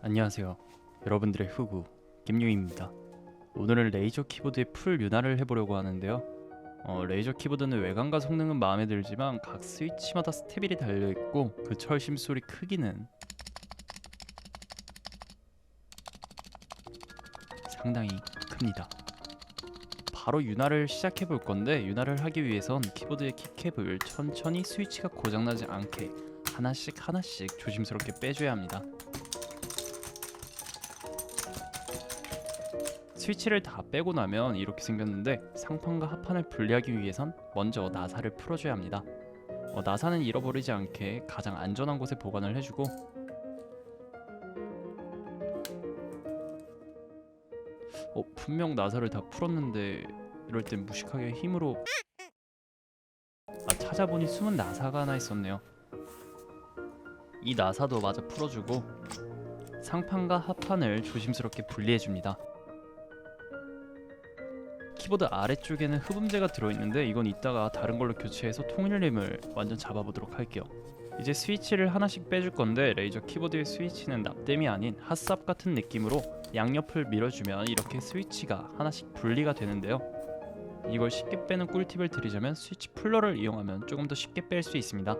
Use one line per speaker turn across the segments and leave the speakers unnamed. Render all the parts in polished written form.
안녕하세요. 여러분들의 후구 김유입니다. 오늘은 레이저 키보드의 풀 윤활을 해보려고 하는데요. 레이저 키보드는 외관과 성능은 마음에 들지만 각 스위치마다 스테빌이 달려있고 그 철심 소리 크기는 상당히 큽니다. 바로 윤활을 시작해 볼 건데, 윤활을 하기 위해선 키보드의 키캡을 천천히 스위치가 고장나지 않게 하나씩 조심스럽게 빼줘야 합니다. 스위치를 다 빼고 나면 이렇게 생겼는데, 상판과 하판을 분리하기 위해선 먼저 나사를 풀어줘야 합니다. 나사는 잃어버리지 않게 가장 안전한 곳에 보관을 해주고, 분명 나사를 다 풀었는데 이럴 땐 무식하게 힘으로 찾아보니 숨은 나사가 하나 있었네요. 이 나사도 마저 풀어주고 상판과 하판을 조심스럽게 분리해줍니다. 키보드 아래쪽에는 흡음재가 들어있는데 이건 이따가 다른 걸로 교체해서 통일림을 완전 잡아보도록 할게요. 이제 스위치를 하나씩 빼줄 건데, 레이저 키보드의 스위치는 납땜이 아닌 핫삽 같은 느낌으로 양옆을 밀어주면 이렇게 스위치가 하나씩 분리가 되는데요. 이걸 쉽게 빼는 꿀팁을 드리자면 스위치 풀러를 이용하면 조금 더 쉽게 뺄 수 있습니다.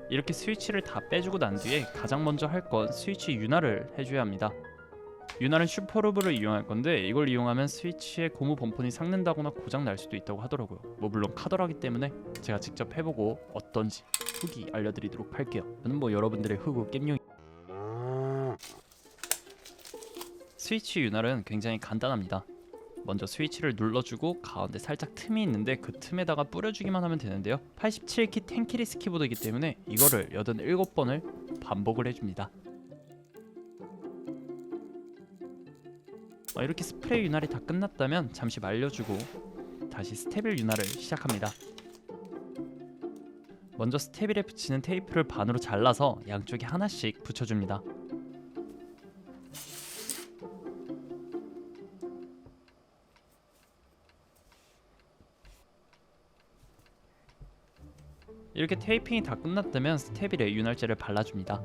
이렇게 스위치를 다 빼주고 난 뒤에 가장 먼저 할 건 스위치 윤활을 해줘야 합니다. 윤활은 슈퍼루브를 이용할 건데, 이걸 이용하면 스위치의 고무 범퍼니 삭는다거나 고장 날 수도 있다고 하더라고요. 물론 카더라기 때문에 제가 직접 해보고 어떤지 후기 알려드리도록 할게요. 저는 여러분들의 후구 겜용. 스위치 윤활은 굉장히 간단합니다. 먼저 스위치를 눌러주고 가운데 살짝 틈이 있는데 그 틈에다가 뿌려주기만 하면 되는데요. 87키 10키리스 키보드이기 때문에 이거를 87번을 반복을 해줍니다. 이렇게 스프레이 윤활이 다 끝났다면 잠시 말려주고 다시 스테빌 윤활을 시작합니다. 먼저 스테빌에 붙이는 테이프를 반으로 잘라서 양쪽에 하나씩 붙여줍니다. 이렇게 테이핑이 다 끝났다면 스테빌에 윤활제를 발라줍니다.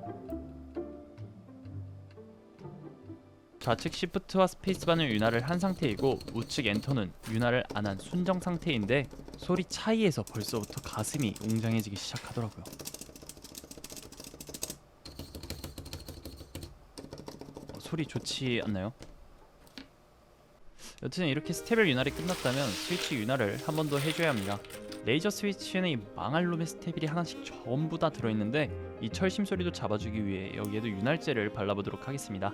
좌측 시프트와 스페이스바는 윤활을 한 상태이고 우측 엔터는 윤활을 안 한 순정 상태인데, 소리 차이에서 벌써부터 가슴이 웅장해지기 시작하더라고요. 소리 좋지 않나요? 여튼 이렇게 스테빌 윤활이 끝났다면 스위치 윤활을 한 번 더 해줘야 합니다. 레이저 스위치에는 이 망할 놈의 스테빌이 하나씩 전부 다 들어있는데, 이 철심 소리도 잡아주기 위해 여기에도 윤활제를 발라보도록 하겠습니다.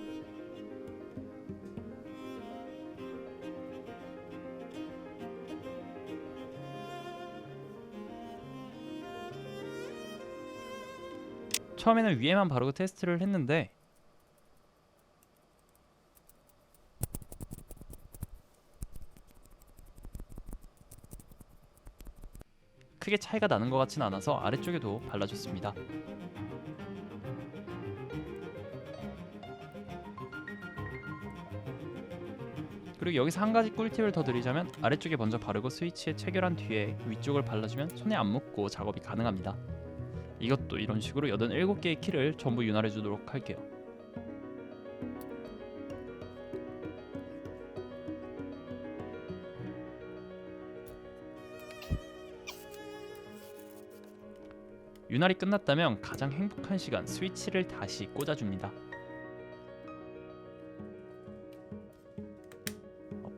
처음에는 위에만 바르고 테스트를 했는데 크게 차이가 나는 것 같진 않아서 아래쪽에도 발라줬습니다. 그리고 여기서 한 가지 꿀팁을 더 드리자면, 아래쪽에 먼저 바르고 스위치에 체결한 뒤에 위쪽을 발라주면 손에 안 묻고 작업이 가능합니다. 이것도 이런 식으로 87개의 키를 전부 윤활해 주도록 할게요. 윤활이 끝났다면 가장 행복한 시간, 스위치를 다시 꽂아줍니다.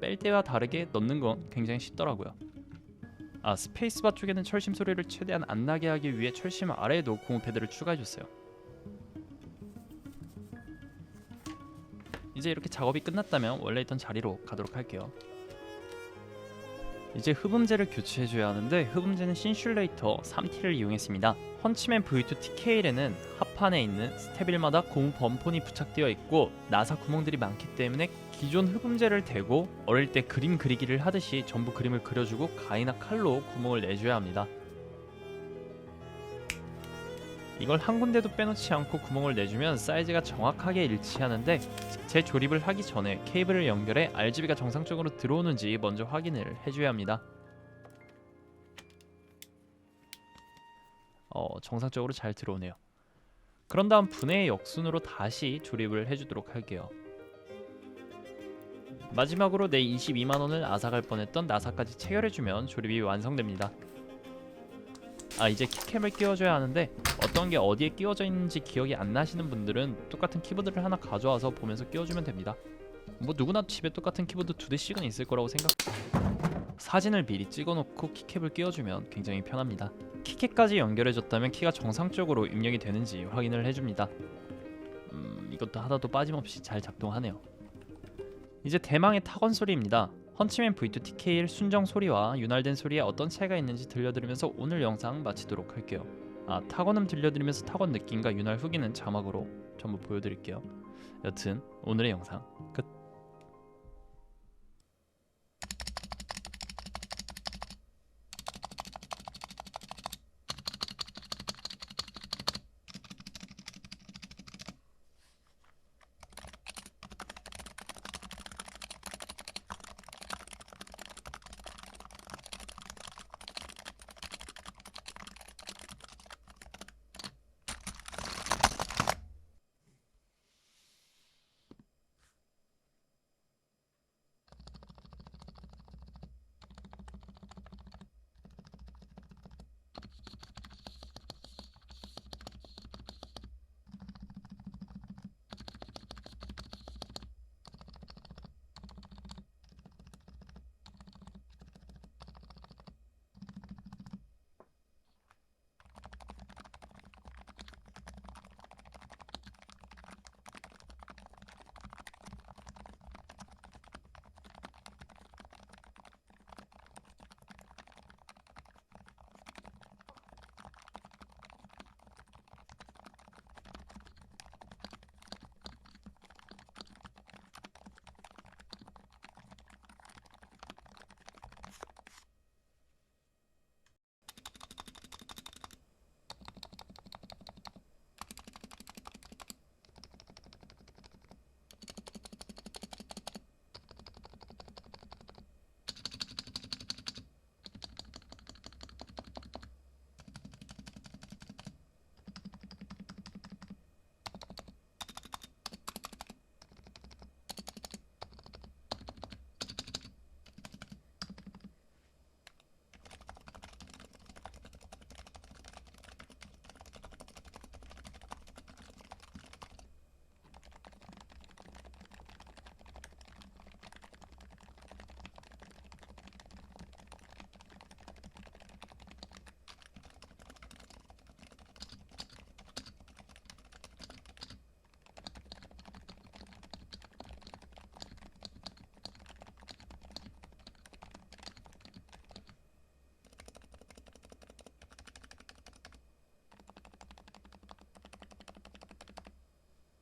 뺄 때와 다르게 넣는 건 굉장히 쉽더라고요. 스페이스바 쪽에는 철심 소리를 최대한 안 나게 하기 위해 철심 아래에도 고무 패드를 추가해줬어요. 이제 이렇게 작업이 끝났다면 원래 있던 자리로 가도록 할게요. 이제 흡음재를 교체해줘야 하는데, 흡음재는 신슐레이터 3T를 이용했습니다. 펀치맨 V2 TKL에는 하판에 있는 스테빌마다 고무 범폰이 부착되어 있고 나사 구멍들이 많기 때문에 기존 흡음재를 대고 어릴 때 그림 그리기를 하듯이 전부 그림을 그려주고 가위나 칼로 구멍을 내줘야 합니다. 이걸 한 군데도 빼놓지 않고 구멍을 내주면 사이즈가 정확하게 일치하는데, 재조립을 하기 전에 케이블을 연결해 RGB가 정상적으로 들어오는지 먼저 확인을 해줘야 합니다. 정상적으로 잘 들어오네요. 그런 다음 분해의 역순으로 다시 조립을 해주도록 할게요. 마지막으로 내 22만원을 앗아갈 뻔했던 나사까지 체결해주면 조립이 완성됩니다. 이제 키캡을 끼워줘야 하는데 어떤 게 어디에 끼워져 있는지 기억이 안 나시는 분들은 똑같은 키보드를 하나 가져와서 보면서 끼워주면 됩니다. 뭐 누구나 집에 똑같은 키보드 2대씩은 있을 거라고 생각. 사진을 미리 찍어놓고 키캡을 끼워주면 굉장히 편합니다. 키캡까지 연결해줬다면 키가 정상적으로 입력이 되는지 확인을 해줍니다. 이것도 하나도 빠짐없이 잘 작동하네요. 이제 대망의 타건 소리입니다. 헌치맨 V2TK의 순정 소리와 윤활된 소리에 어떤 차이가 있는지 들려드리면서 오늘 영상 마치도록 할게요. 타건음 들려드리면서 타건 느낌과 윤활 후기는 자막으로 전부 보여드릴게요. 여튼 오늘의 영상 끝.